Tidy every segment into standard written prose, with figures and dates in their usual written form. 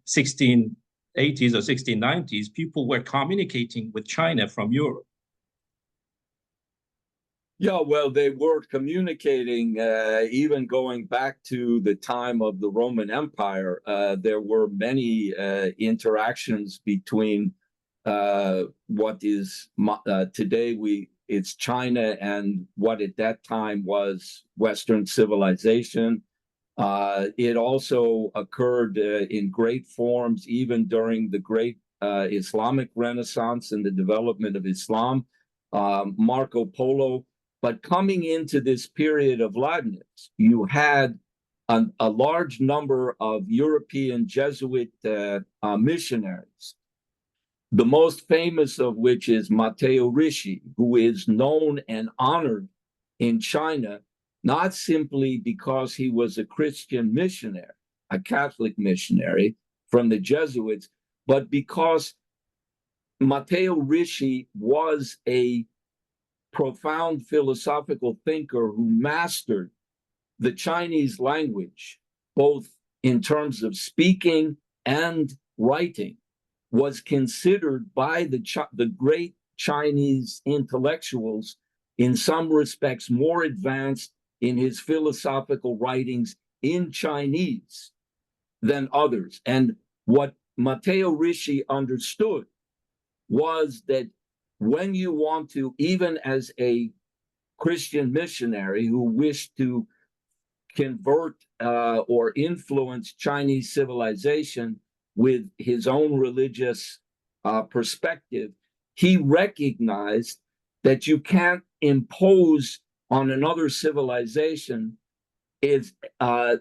1680s or 1690s, people were communicating with China from Europe. Yeah, well, they were communicating even going back to the time of the Roman Empire. There were many interactions between what is today it's China and what at that time was Western civilization. It also occurred in great forms even during the great Islamic Renaissance and the development of Islam. Marco Polo. But coming into this period of Leibniz, you had a large number of European Jesuit missionaries, the most famous of which is Matteo Ricci, who is known and honored in China, not simply because he was a Christian missionary, a Catholic missionary from the Jesuits, but because Matteo Ricci was a profound philosophical thinker who mastered the Chinese language, both in terms of speaking and writing, was considered by the great Chinese intellectuals in some respects more advanced in his philosophical writings in Chinese than others. And what Matteo Ricci understood was that when you want to, even as a Christian missionary who wished to convert or influence Chinese civilization with his own religious perspective, he recognized that you can't impose on another civilization in a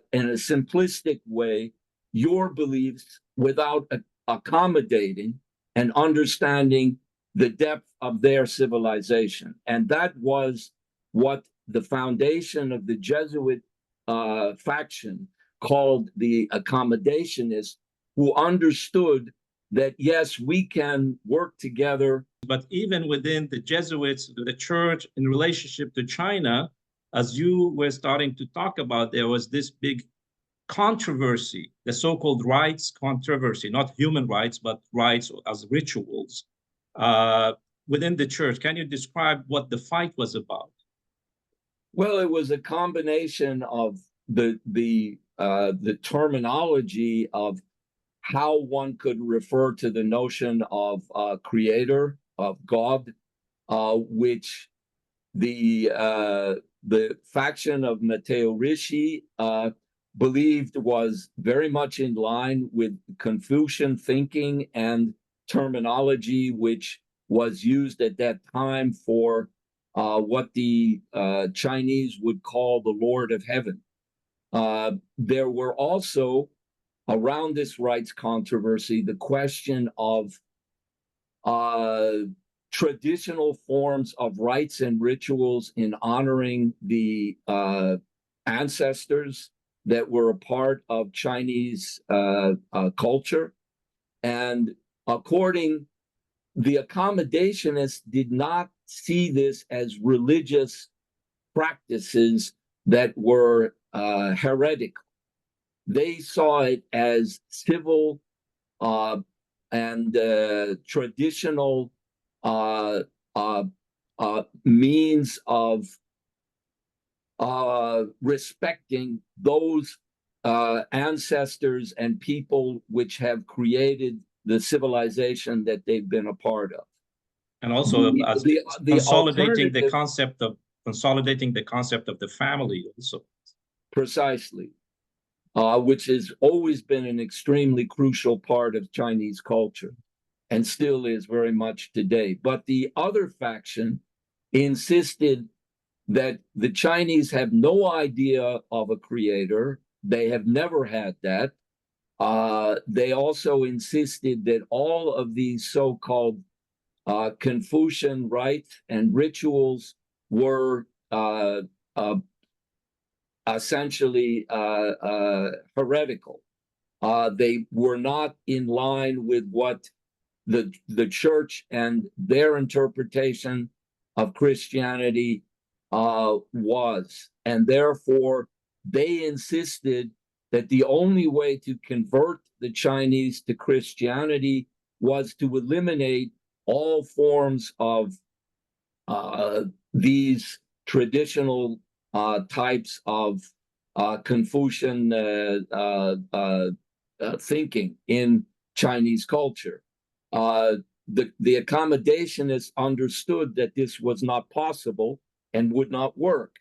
simplistic way your beliefs without accommodating and understanding the depth of their civilization. And that was what the foundation of the Jesuit faction called the accommodationists, who understood that, yes, we can work together. But even within the Jesuits, the church in relationship to China, as you were starting to talk about, there was this big controversy, the so-called rights controversy, not human rights, but rights as rituals within the church. Can you describe what the fight was about? Well, it was a combination of the terminology of how one could refer to the notion of creator, of God, which the faction of Matteo Ricci believed was very much in line with Confucian thinking and terminology, which was used at that time for what the Chinese would call the Lord of Heaven. There were also, around this rights controversy, the question of traditional forms of rites and rituals in honoring the ancestors that were a part of Chinese culture. And the accommodationists did not see this as religious practices that were heretical. They saw it as civil and traditional means of respecting those ancestors and people which have created the civilization that they've been a part of. And also consolidating the concept of the family also. Precisely. Which has always been an extremely crucial part of Chinese culture and still is very much today. But the other faction insisted that the Chinese have no idea of a creator. They have never had that. They also insisted that all of these so-called Confucian rites and rituals were essentially heretical. They were not in line with what the church and their interpretation of Christianity was. And therefore, they insisted that the only way to convert the Chinese to Christianity was to eliminate all forms of these traditional types of Confucian thinking in Chinese culture. The accommodationists understood that this was not possible and would not work.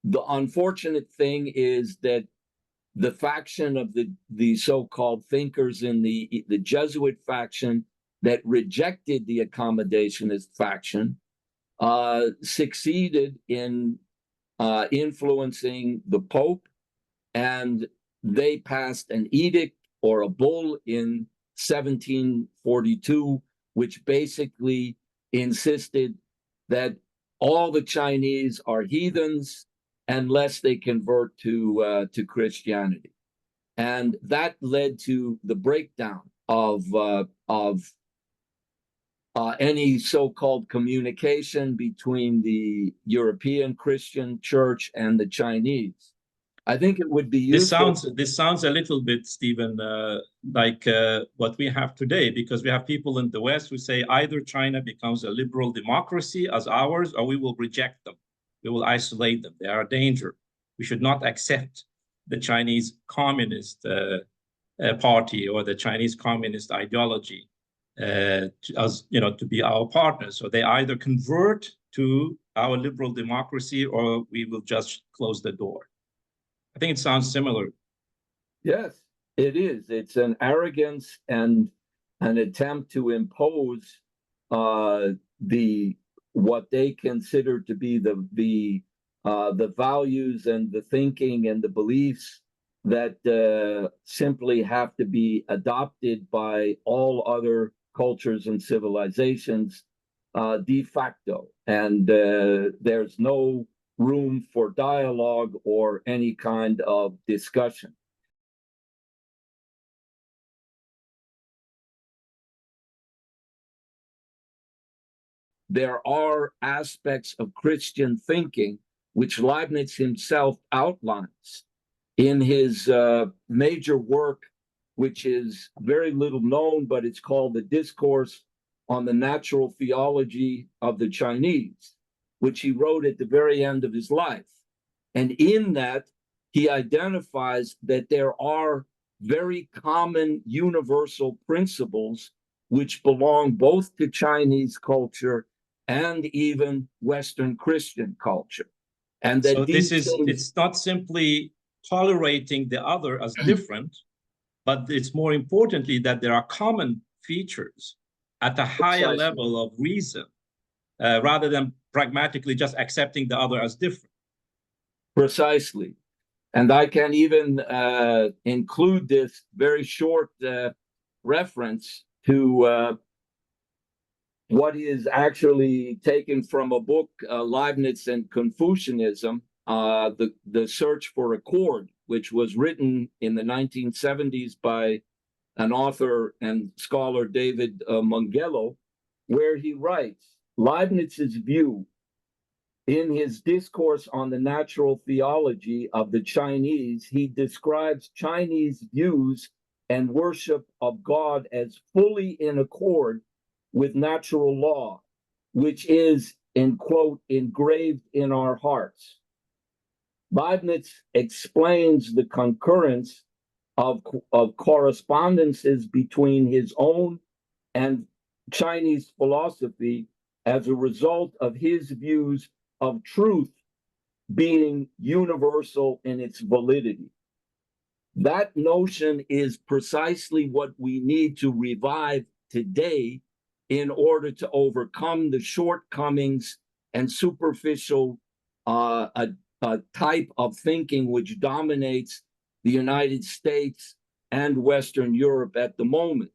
The unfortunate thing is that the faction of the so-called thinkers in the Jesuit faction that rejected the accommodationist faction succeeded in influencing the Pope, and they passed an edict or a bull in 1742, which basically insisted that all the Chinese are heathens unless they convert to Christianity, and that led to the breakdown of any so-called communication between the European Christian church and the Chinese. I think it would be useful. This sounds a little bit, Stephen, like what we have today, because we have people in the West who say either China becomes a liberal democracy as ours, or we will reject them. We will isolate them. They are a danger. We should not accept the Chinese Communist Party or the Chinese Communist ideology as, you know, to be our partners. So they either convert to our liberal democracy, or we will just close the door. I think it sounds similar. Yes, it is. It's an arrogance and an attempt to impose what they consider to be the values and the thinking and the beliefs that simply have to be adopted by all other cultures and civilizations de facto. And there's no room for dialogue or any kind of discussion. There are aspects of Christian thinking which Leibniz himself outlines in his major work, which is very little known, but it's called The Discourse on the Natural Theology of the Chinese, which he wrote at the very end of his life. And in that, he identifies that there are very common universal principles which belong both to Chinese culture and even Western Christian culture. And that so it's not simply tolerating the other as different, but it's more importantly that there are common features at a higher level of reason, rather than pragmatically just accepting the other as different. Precisely. And I can even include this very short reference to what is actually taken from a book, Leibniz and Confucianism, The Search for Accord, which was written in the 1970s by an author and scholar, David Mongello, where he writes, Leibniz's view in his discourse on the natural theology of the Chinese, he describes Chinese views and worship of God as fully in accord with natural law, which is, in quote, engraved in our hearts. Leibniz explains the concurrence of correspondences between his own and Chinese philosophy as a result of his views of truth being universal in its validity. That notion is precisely what we need to revive today in order to overcome the shortcomings and superficial type of thinking which dominates the United States and Western Europe at the moment.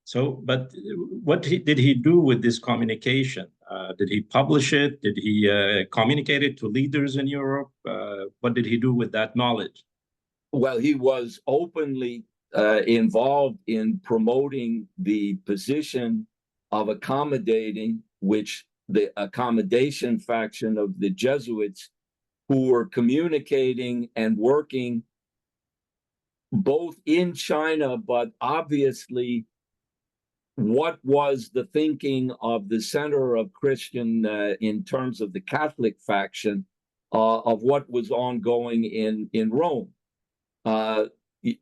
So, but what did he do with this communication? Did he publish it? Did he communicate it to leaders in Europe? What did he do with that knowledge? Well, he was openly involved in promoting the position of accommodating, which the accommodation faction of the Jesuits, who were communicating and working both in China, but obviously what was the thinking of the center of Christian in terms of the Catholic faction of what was ongoing in Rome.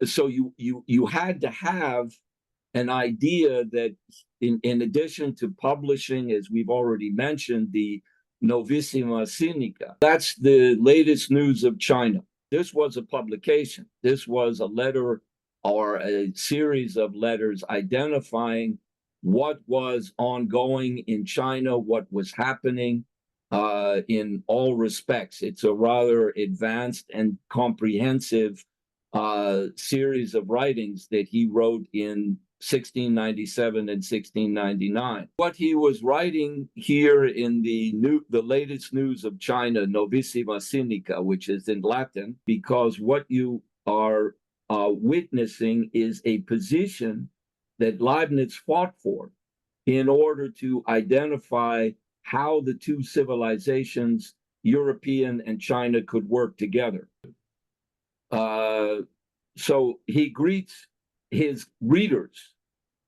So you had to have an idea that in addition to publishing, as we've already mentioned, the Novissima Sinica, that's the latest news of China. This was a publication. This was a letter or a series of letters identifying what was ongoing in China, what was happening in all respects. It's a rather advanced and comprehensive series of writings that he wrote in 1697 and 1699. What he was writing here in the latest news of China, Novissima Sinica, which is in Latin, because what you are witnessing is a position that Leibniz fought for in order to identify how the two civilizations, European and China, could work together. So he greets his readers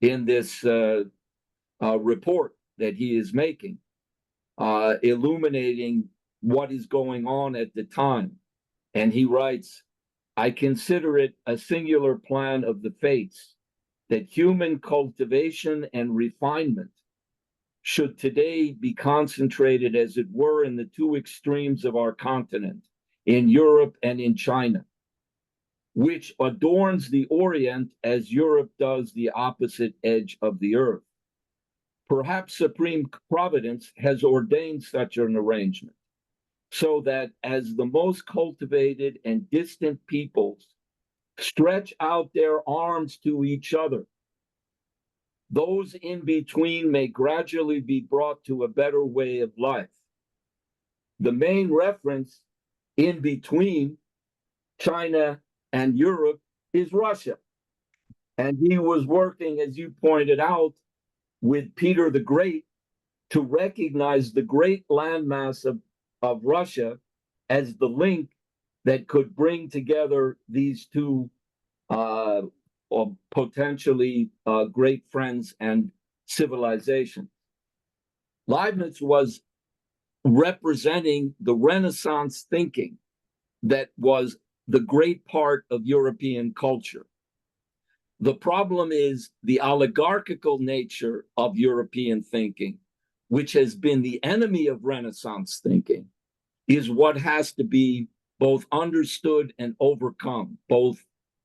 in this report that he is making, illuminating what is going on at the time. And he writes, I consider it a singular plan of the fates that human cultivation and refinement should today be concentrated, as it were, in the two extremes of our continent, in Europe and in China, which adorns the Orient as Europe does the opposite edge of the earth. Perhaps Supreme Providence has ordained such an arrangement, so that as the most cultivated and distant peoples stretch out their arms to each other, those in between may gradually be brought to a better way of life. The main reference in between China and Europe is Russia. And he was working, as you pointed out, with Peter the Great to recognize the great landmass of Russia as the link that could bring together these two or potentially great friends and civilizations. Leibniz was representing the Renaissance thinking that was the great part of European culture. The problem is the oligarchical nature of European thinking, which has been the enemy of Renaissance thinking, is what has to be both understood and overcome, both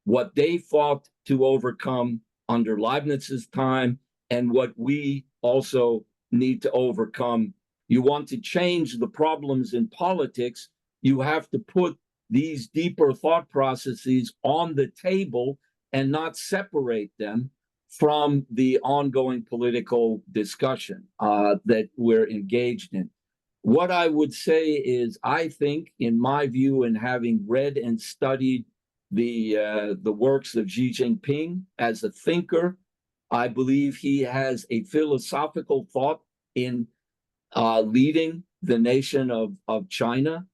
what they fought to overcome under Leibniz's time and what we also need to overcome. You want to change the problems in politics, you have to put these deeper thought processes on the table and not separate them from the ongoing political discussion that we're engaged in. What I would say is, I think, in my view, and having read and studied the works of Xi Jinping as a thinker, I believe he has a philosophical thought in leading the nation of China.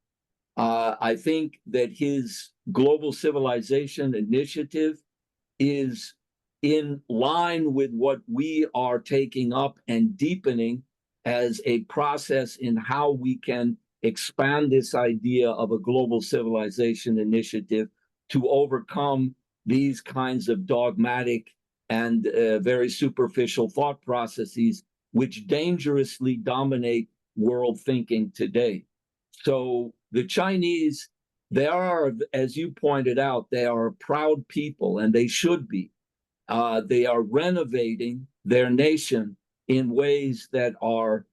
I think that his global civilization initiative is in line with what we are taking up and deepening as a process in how we can expand this idea of a global civilization initiative to overcome these kinds of dogmatic and very superficial thought processes which dangerously dominate world thinking today. So the Chinese, they are, as you pointed out, they are a proud people, and they should be. They are renovating their nation in ways that are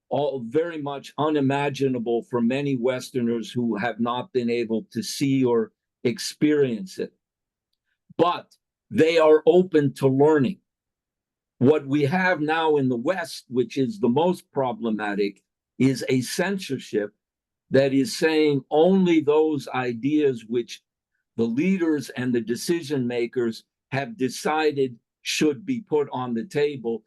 all very much unimaginable for many Westerners who have not been able to see or experience it. But they are open to learning. What we have now in the West, which is the most problematic, is a censorship that is saying only those ideas which the leaders and the decision makers have decided should be put on the table.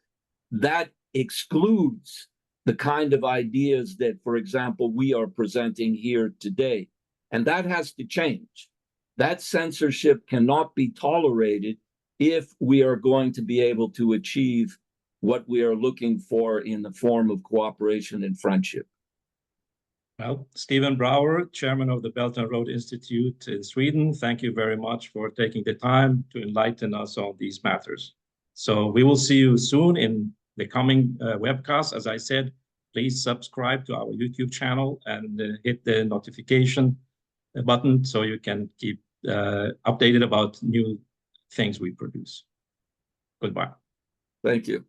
That excludes the kind of ideas that, for example, we are presenting here today. And that has to change. That censorship cannot be tolerated if we are going to be able to achieve what we are looking for in the form of cooperation and friendship. Well, Stephen Brawer, chairman of the Belt and Road Institute in Sweden, thank you very much for taking the time to enlighten us on these matters. So we will see you soon in the coming webcast. As I said, please subscribe to our YouTube channel and hit the notification button so you can keep updated about new things we produce. Goodbye. Thank you.